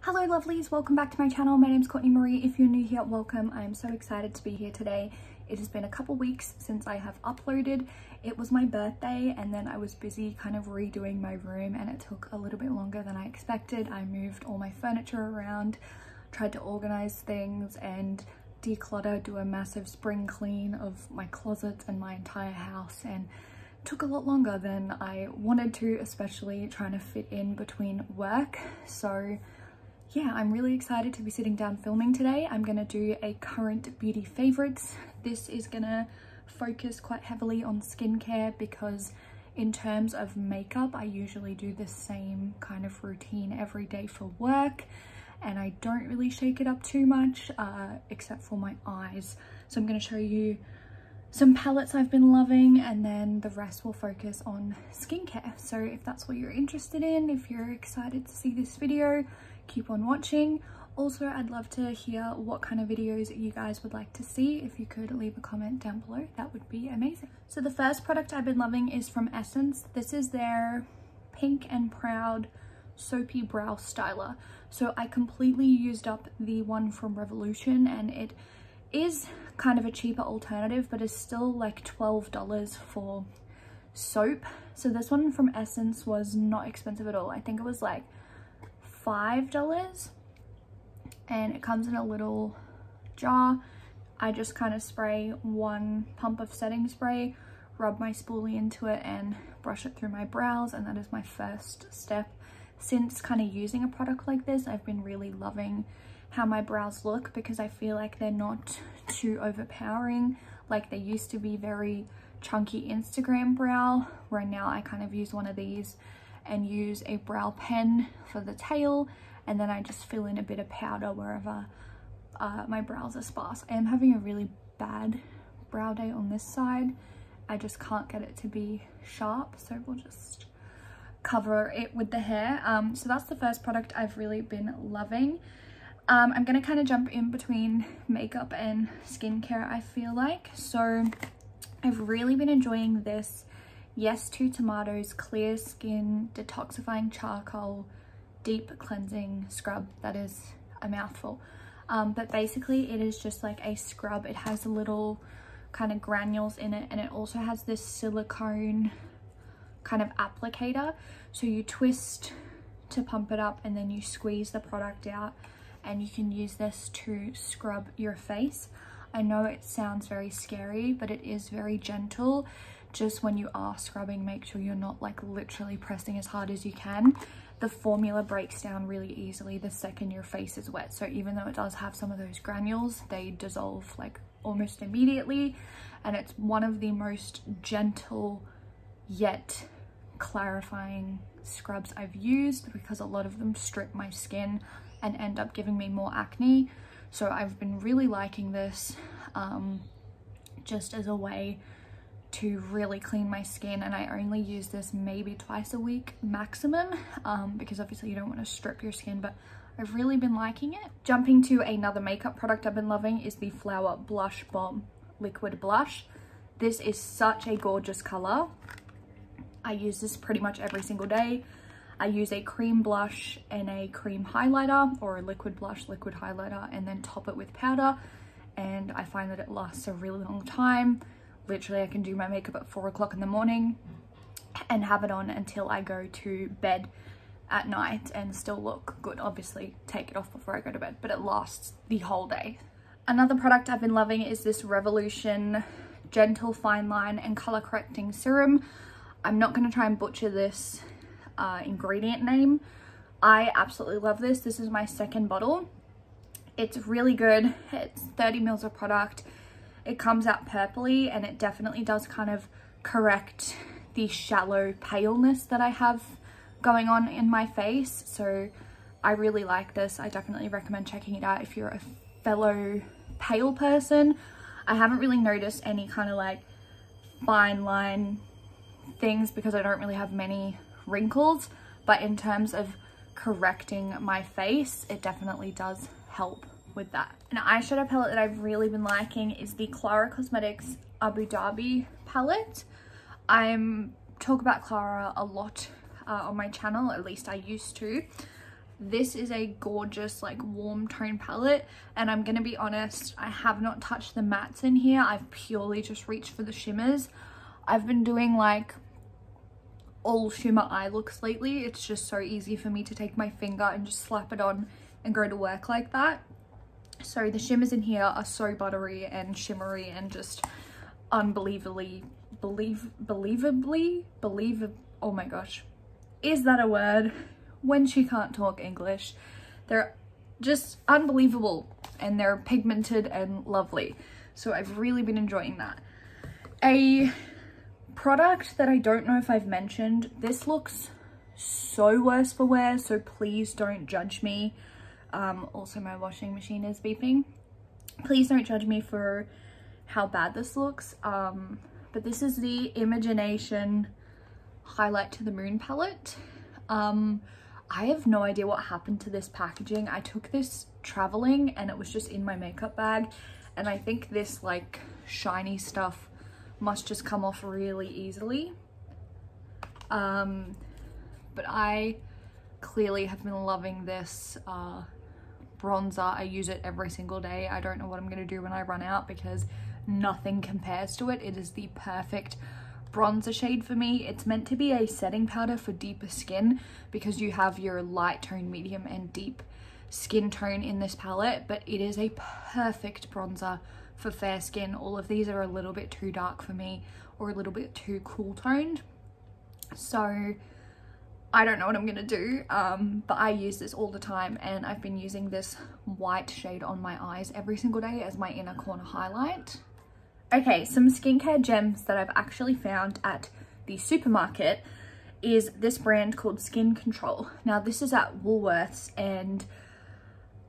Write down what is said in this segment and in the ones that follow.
Hello lovelies, welcome back to my channel. My name's Courtney Marie. If you're new here, welcome. I am so excited to be here today. It has been a couple weeks since I have uploaded. It was my birthday and then I was busy kind of redoing my room and it took a little bit longer than I expected. I moved all my furniture around, tried to organize things and declutter, do a massive spring clean of my closets and my entire house, and it took a lot longer than I wanted to, especially trying to fit in between work. So yeah, I'm really excited to be sitting down filming today. I'm gonna do a current beauty favorites. This is gonna focus quite heavily on skincare because in terms of makeup, I usually do the same kind of routine every day for work and I don't really shake it up too much except for my eyes. So I'm gonna show you some palettes I've been loving and then the rest will focus on skincare. So if that's what you're interested in, if you're excited to see this video, keep on watching. Also, I'd love to hear what kind of videos you guys would like to see. If you could leave a comment down below, that would be amazing. So the first product I've been loving is from Essence. This is their Pink and Proud Soapy Brow Styler. So I completely used up the one from Revolution and it is kind of a cheaper alternative, but is still like $12 for soap. So this one from Essence was not expensive at all. I think it was like $5 and it comes in a little jar. I just kind of spray one pump of setting spray, rub my spoolie into it and brush it through my brows, and that is my first step. Since kind of using a product like this, I've been really loving how my brows look because I feel like they're not too overpowering like they used to be. Very chunky Instagram brow, where now I kind of use one of these and use a brow pen for the tail, and then I just fill in a bit of powder wherever my brows are sparse. I am having a really bad brow day on this side. I just can't get it to be sharp, so we'll just cover it with the hair. So that's the first product I've really been loving. I'm gonna kind of jump in between makeup and skincare, I feel like. So I've really been enjoying this Yes to Tomatoes Clear Skin Detoxifying Charcoal Deep Cleansing Scrub. That is a mouthful. But basically it is just like a scrub. It has a little kind of granules in it and it also has this silicone kind of applicator. So you twist to pump it up and then you squeeze the product out and you can use this to scrub your face. I know it sounds very scary, but it is very gentle. Just when you are scrubbing, make sure you're not like literally pressing as hard as you can. The formula breaks down really easily the second your face is wet. So even though it does have some of those granules, they dissolve like almost immediately. And it's one of the most gentle yet clarifying scrubs I've used because a lot of them strip my skin and end up giving me more acne. So I've been really liking this just as a way to really clean my skin, and I only use this maybe twice a week maximum because obviously you don't want to strip your skin, but I've really been liking it. Jumping to another makeup product I've been loving is the Flower Blush Balm Liquid Blush. This is such a gorgeous color. I use this pretty much every single day. I use a cream blush and a cream highlighter, or a liquid blush, liquid highlighter, and then top it with powder, and I find that it lasts a really long time. Literally, I can do my makeup at 4 o'clock in the morning and have it on until I go to bed at night and still look good. Obviously, take it off before I go to bed, but it lasts the whole day. Another product I've been loving is this Revolution Gentle Fine Line and Color Correcting Serum. I'm not going to try and butcher this ingredient name. I absolutely love this. This is my second bottle. It's really good. It's 30 mils of product. It comes out purpley and it definitely does kind of correct the shallow paleness that I have going on in my face. So I really like this. I definitely recommend checking it out if you're a fellow pale person. I haven't really noticed any kind of like fine line things because I don't really have many wrinkles, but in terms of correcting my face, it definitely does help with that. An eyeshadow palette that I've really been liking is the Clara Cosmetics Abu Dhabi palette. I'm talk about Clara a lot on my channel, at least I used to. This is a gorgeous like warm tone palette, and I'm gonna be honest, I have not touched the mattes in here. I've purely just reached for the shimmers. I've been doing like all shimmer eye looks lately. It's just so easy for me to take my finger and just slap it on and go to work like that. So the shimmers in here are so buttery and shimmery and just unbelievably oh my gosh, is that a word? When she can't talk English. They're just unbelievable, and they're pigmented and lovely. So I've really been enjoying that. A product that I don't know if I've mentioned, this looks so worse for wear, so please don't judge me. Also my washing machine is beeping. Please don't judge me for how bad this looks. But this is the Imagination Highlight to the Moon palette. I have no idea what happened to this packaging. I took this traveling and it was just in my makeup bag, and I think this like shiny stuff must just come off really easily. But I clearly have been loving this bronzer. I use it every single day. I don't know what I'm gonna do when I run out because nothing compares to it. It is the perfect bronzer shade for me. It's meant to be a setting powder for deeper skin because you have your light tone, medium and deep skin tone in this palette, but it is a perfect bronzer for fair skin. All of these are a little bit too dark for me or a little bit too cool toned, so I don't know what I'm gonna do, but I use this all the time, and I've been using this white shade on my eyes every single day as my inner corner highlight. Okay, some skincare gems that I've actually found at the supermarket is this brand called Skin Control. Now this is at Woolworths, and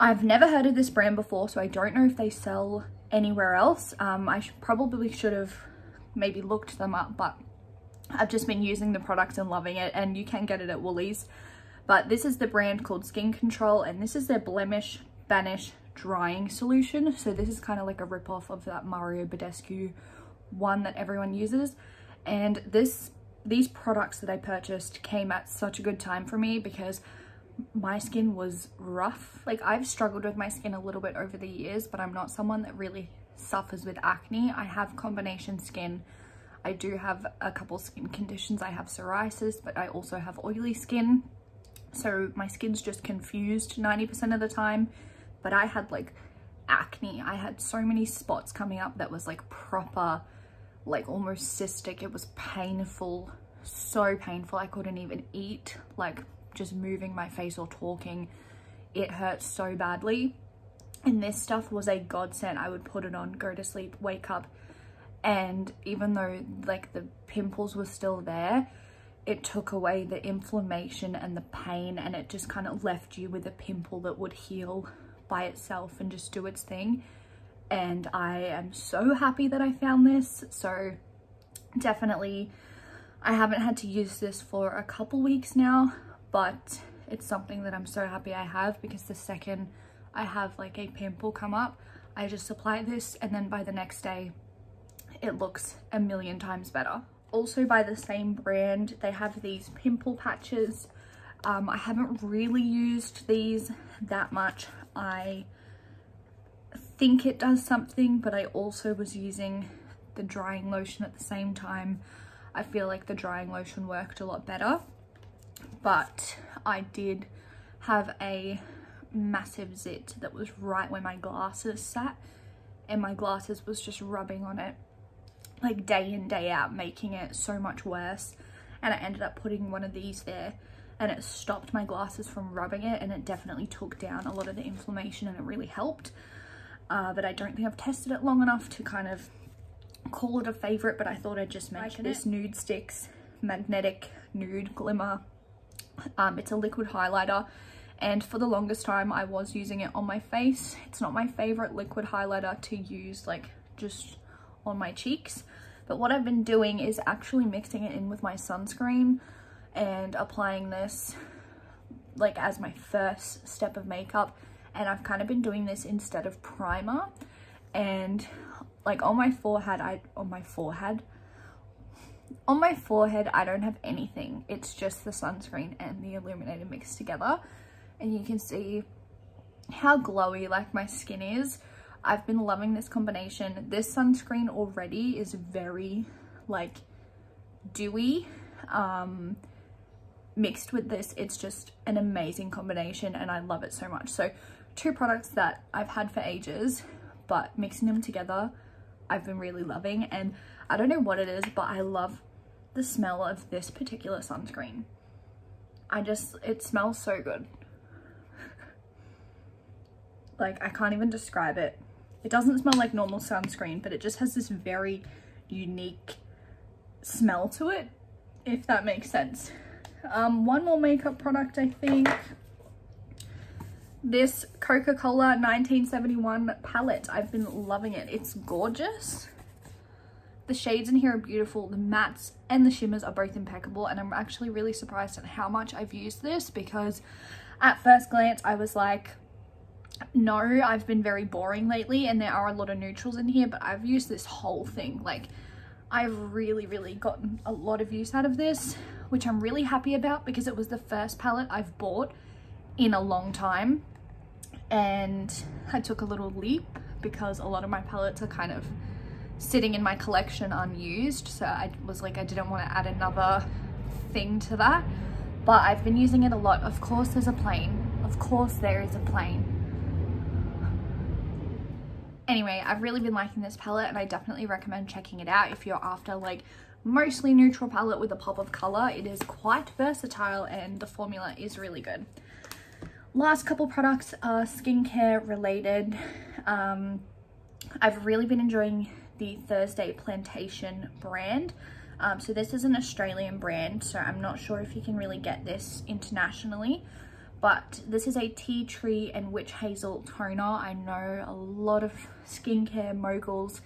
I've never heard of this brand before, so I don't know if they sell anywhere else. I probably should have maybe looked them up, but I've just been using the product and loving it, and you can get it at Woolies. But this is the brand called Skin Control, and this is their Blemish Banish drying solution. So this is kind of like a rip-off of that Mario Badescu one that everyone uses, and these products that I purchased came at such a good time for me because my skin was rough. Like, I've struggled with my skin a little bit over the years, but I'm not someone that really suffers with acne. I have combination skin. I do have a couple skin conditions. I have psoriasis, but I also have oily skin, so my skin's just confused 90% of the time. But I had like acne. I had so many spots coming up that was like proper, like almost cystic. It was painful, so painful. I couldn't even eat, like just moving my face or talking. It hurt so badly. And this stuff was a godsend. I would put it on, go to sleep, wake up, and even though like the pimples were still there, it took away the inflammation and the pain, and it just kind of left you with a pimple that would heal by itself and just do its thing. And I am so happy that I found this. So definitely, I haven't had to use this for a couple weeks now, but it's something that I'm so happy I have, because the second I have like a pimple come up, I just apply this, and then by the next day it looks a million times better. Also by the same brand, they have these pimple patches. I haven't really used these that much. I think it does something, but I also was using the drying lotion at the same time. I feel like the drying lotion worked a lot better, but I did have a massive zit that was right where my glasses sat, and my glasses was just rubbing on it like day in day out, making it so much worse. And I ended up putting one of these there, and it stopped my glasses from rubbing it, and it definitely took down a lot of the inflammation, and it really helped. But I don't think I've tested it long enough to kind of call it a favorite, but I thought I'd just mention this Nudestix Magnetic Nude Glimmer. It's a liquid highlighter, and for the longest time I was using it on my face. It's not my favorite liquid highlighter to use like just on my cheeks, but what I've been doing is actually mixing it in with my sunscreen and applying this like as my first step of makeup. And I've kind of been doing this instead of primer, and like on my forehead I don't have anything. It's just the sunscreen and the illuminator mixed together, and you can see how glowy like my skin is. I've been loving this combination. This sunscreen already is very like dewy. Mixed with this, it's just an amazing combination and I love it so much. So two products that I've had for ages, but mixing them together I've been really loving. And I don't know what it is, but I love the smell of this particular sunscreen. It smells so good. Like, I can't even describe it. It doesn't smell like normal sunscreen, but it just has this very unique smell to it, if that makes sense. One more makeup product, I think. This Coca-Cola 1971 palette. I've been loving it. It's gorgeous. The shades in here are beautiful. The mattes and the shimmers are both impeccable, and I'm actually really surprised at how much I've used this, because at first glance I was like, no, I've been very boring lately and there are a lot of neutrals in here, but I've used this whole thing. Like, I've really gotten a lot of use out of this, which I'm really happy about, because it was the first palette I've bought in a long time, and I took a little leap because a lot of my palettes are kind of sitting in my collection unused, so I was like, I didn't want to add another thing to that, but I've been using it a lot. Of course there's a plane. Of course there is a plane. Anyway, I've really been liking this palette, and I definitely recommend checking it out if you're after like mostly neutral palette with a pop of color. It is quite versatile and the formula is really good. Last couple products are skincare related. I've really been enjoying the Thursday Plantation brand. So this is an Australian brand, so I'm not sure if you can really get this internationally, but this is a tea tree and witch hazel toner. I know a lot of skincare moguls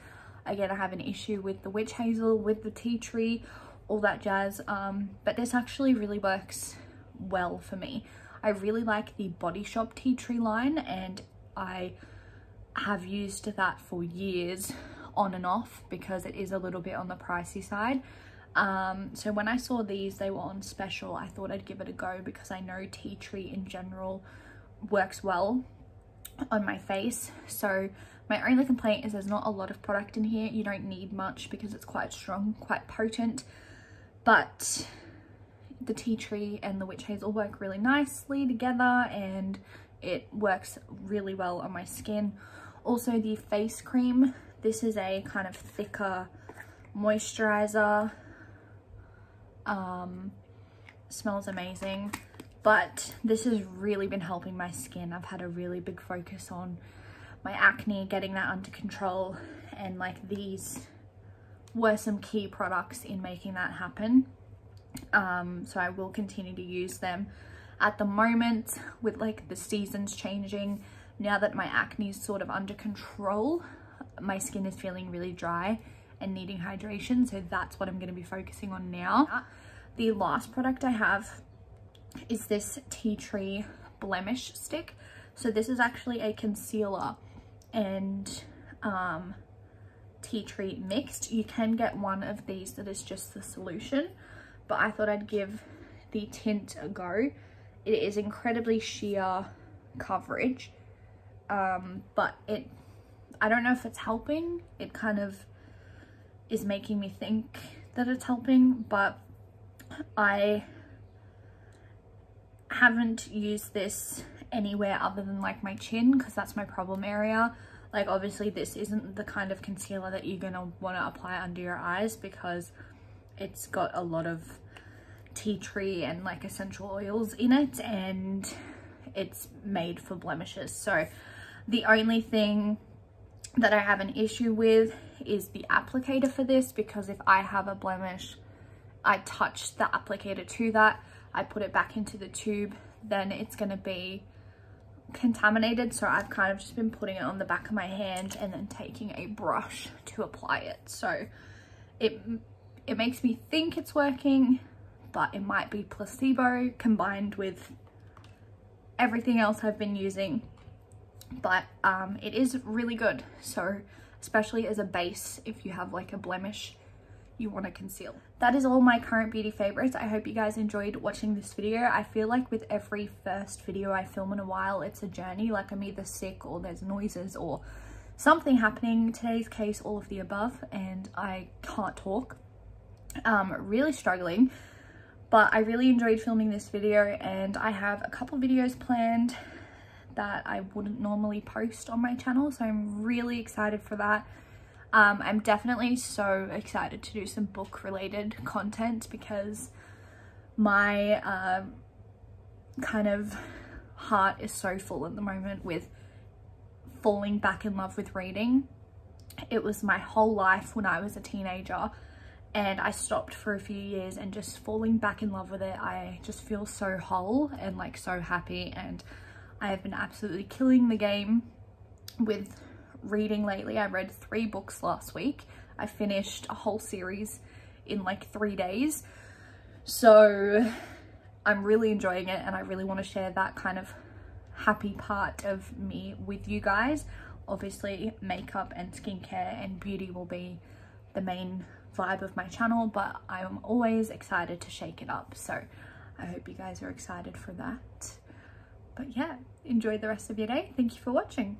are gonna have an issue with the witch hazel, with the tea tree, all that jazz, but this actually really works well for me. I really like the Body Shop tea tree line, and I have used that for years on and off because it is a little bit on the pricey side. So when I saw these, they were on special, I thought I'd give it a go, because I know tea tree in general works well on my face. So my only complaint is there's not a lot of product in here. You don't need much because it's quite strong, quite potent, but the tea tree and the witch hazel work really nicely together, and it works really well on my skin. Also the face cream, this is a kind of thicker moisturizer. Smells amazing, but this has really been helping my skin. I've had a really big focus on my acne, getting that under control, and like these were some key products in making that happen. So I will continue to use them. At the moment, with like the seasons changing, now that my acne is sort of under control, my skin is feeling really dry and needing hydration, so that's what I'm going to be focusing on now. The last product I have is this tea tree blemish stick. So this is actually a concealer and tea tree mixed. You can get one of these that is just the solution, but I thought I'd give the tint a go. It is incredibly sheer coverage, but I don't know if it's helping. It kind of is making me think that it's helping, but I haven't used this anywhere other than like my chin, because that's my problem area. Like obviously this isn't the kind of concealer that you're gonna want to apply under your eyes, because it's got a lot of tea tree and like essential oils in it, and it's made for blemishes. So the only thing that I have an issue with is the applicator for this, because if I have a blemish, I touch the applicator to that, I put it back into the tube, then it's going to be contaminated. So I've kind of just been putting it on the back of my hand and then taking a brush to apply it. So it makes me think it's working, but it might be placebo combined with everything else I've been using. But it is really good. So especially as a base, if you have like a blemish, you want to conceal. That is all my current beauty favorites. I hope you guys enjoyed watching this video. I feel like with every first video I film in a while, it's a journey. Like I'm either sick or there's noises or something happening. In today's case, all of the above, and I can't talk. Really struggling, but I really enjoyed filming this video, and I have a couple videos planned that I wouldn't normally post on my channel, so I'm really excited for that. I'm definitely so excited to do some book related content because my kind of heart is so full at the moment with falling back in love with reading. It was my whole life when I was a teenager, and I stopped for a few years, and just falling back in love with it, I just feel so whole and like so happy, and I have been absolutely killing the game with reading lately. I read 3 books last week. I finished a whole series in like 3 days, so I'm really enjoying it, and I really want to share that kind of happy part of me with you guys. Obviously makeup and skincare and beauty will be the main vibe of my channel, but I am always excited to shake it up, so I hope you guys are excited for that. But yeah, enjoy the rest of your day. Thank you for watching.